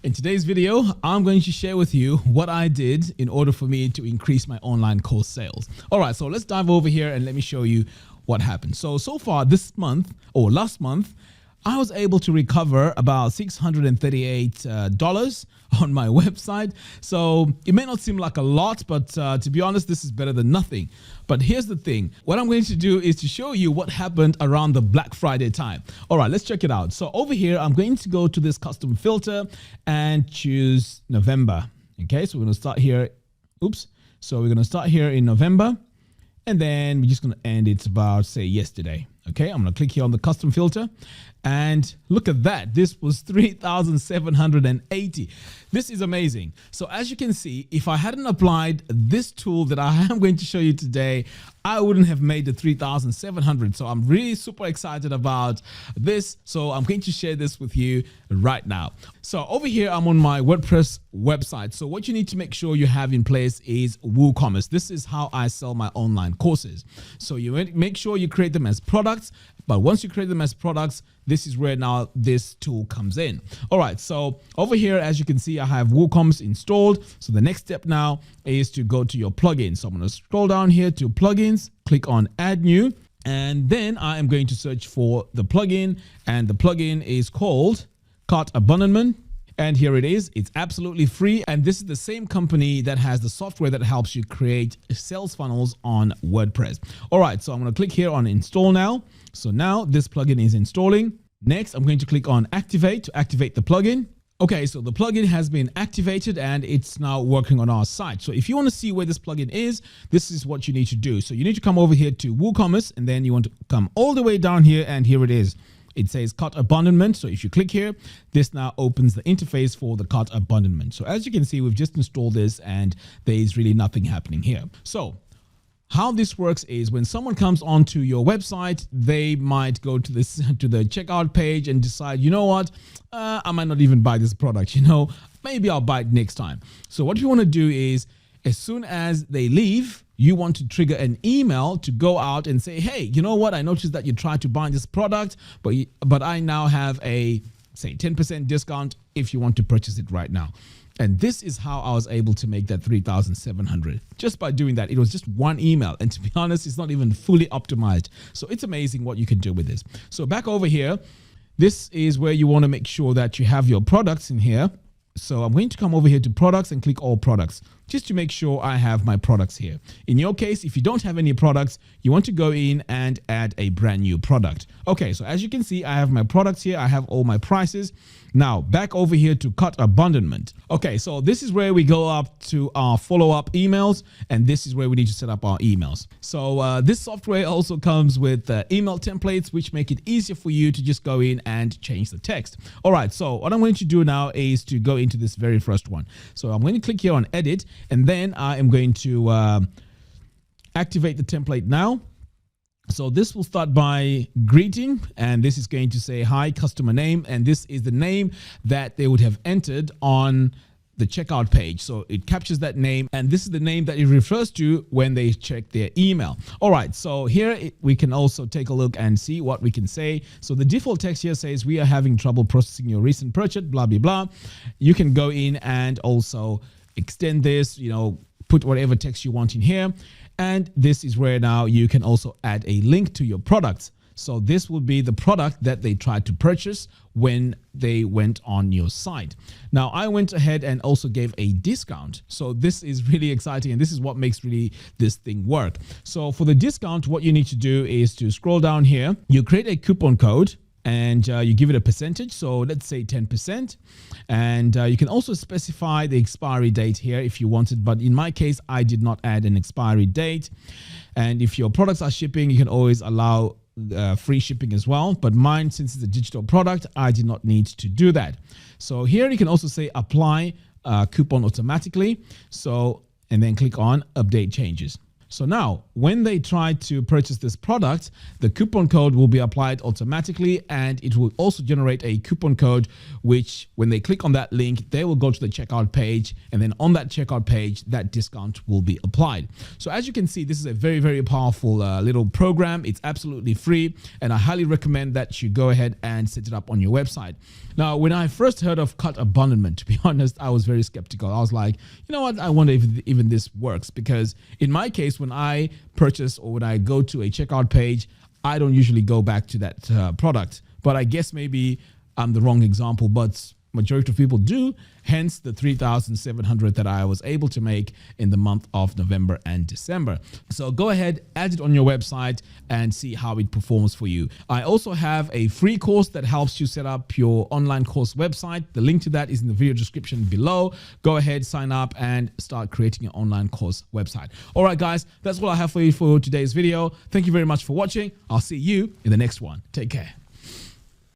In today's video, I'm going to share with you what I did in order for me to increase my online course sales. All right, so let's dive over here and let me show you what happened. So far this month or last month, I was able to recover about $638 on my website. So it may not seem like a lot, but to be honest, this is better than nothing. But here's the thing. What I'm going to do is to show you what happened around the Black Friday time. All right, let's check it out. So over here, I'm going to go to this custom filter and choose November. Okay, so we're going to start here. Oops. So we're going to start here in November. And then we're just going to end it about, say, yesterday. Okay, I'm going to click here on the custom filter and look at that. This was 3,780. This is amazing. So as you can see, if I hadn't applied this tool that I am going to show you today, I wouldn't have made the 3,700. So I'm really super excited about this. So I'm going to share this with you right now. So over here, I'm on my WordPress website. So what you need to make sure you have in place is WooCommerce. This is how I sell my online courses. So you make sure you create them as products. But once you create them as products, this is where now this tool comes in. All right, so over here, as you can see, I have WooCommerce installed. So the next step now is to go to your plugin. So I'm going to scroll down here to plugins, click on add new, and then I am going to search for the plugin, and the plugin is called Cart Abandonment. And here it is. It's absolutely free. And this is the same company that has the software that helps you create sales funnels on WordPress. All right, so I'm going to click here on install now. So now this plugin is installing. Next, I'm going to click on activate to activate the plugin. Okay, so the plugin has been activated and it's now working on our site. So if you want to see where this plugin is, this is what you need to do. So you need to come over here to WooCommerce, and then you want to come all the way down here, and here it is. It says cart abandonment. So if you click here, this now opens the interface for the cart abandonment. So as you can see, we've just installed this and there is really nothing happening here. So how this works is when someone comes onto your website, they might go to the checkout page and decide, you know what, I might not even buy this product. Maybe I'll buy it next time. So what you want to do is, as soon as they leave, you want to trigger an email to go out and say, hey, you know what? I noticed that you tried to buy this product, but I now have a, say, 10% discount if you want to purchase it right now. And this is how I was able to make that 3,700 just by doing that. It was just one email. And to be honest, it's not even fully optimized. So it's amazing what you can do with this. So back over here, this is where you want to make sure that you have your products in here. So I'm going to come over here to products and click all products just to make sure I have my products here. In your case, if you don't have any products, you want to go in and add a brand new product. Okay, so as you can see, I have my products here. I have all my prices. Now back over here to cart abandonment. Okay, so this is where we go up to our follow-up emails, and this is where we need to set up our emails. So this software also comes with email templates, which make it easier for you to just go in and change the text. All right, so what I'm going to do now is to go into this very first one. So I'm going to click here on edit, and then I am going to activate the template now. So this will start by greeting, and this is going to say, hi, customer name. And this is the name that they would have entered on the checkout page. So it captures that name, and this is the name that it refers to when they check their email. All right, so here we can also take a look and see what we can say. So the default text here says, we are having trouble processing your recent purchase, blah, blah, blah. You can go in and also extend this, put whatever text you want in here. And this is where now you can also add a link to your products. So this will be the product that they tried to purchase when they went on your site. Now I went ahead and also gave a discount. So this is really exciting, and this is what makes really this thing work. So for the discount, what you need to do is to scroll down here. You create a coupon code, and you give it a percentage. So let's say 10%. And you can also specify the expiry date here if you wanted. But in my case, I did not add an expiry date. And if your products are shipping, you can always allow free shipping as well. But mine, since it's a digital product, I did not need to do that. So here you can also say apply coupon automatically. So, and then click on update changes. So now when they try to purchase this product, the coupon code will be applied automatically, and it will also generate a coupon code, which when they click on that link, they will go to the checkout page, and then on that checkout page, that discount will be applied. So as you can see, this is a very, very powerful little program. It's absolutely free, and I highly recommend that you go ahead and set it up on your website. Now, when I first heard of cart abandonment, to be honest, I was very skeptical. I was like, you know what? I wonder if even this works, because in my case, when I purchase or when I go to a checkout page, I don't usually go back to that product. But I guess maybe I'm the wrong example, but majority of people do, hence the 3,700 that I was able to make in the month of November and December. So go ahead, add it on your website and see how it performs for you. I also have a free course that helps you set up your online course website. The link to that is in the video description below. Go ahead, sign up and start creating your online course website. All right, guys, that's all I have for you for today's video. Thank you very much for watching. I'll see you in the next one. Take care.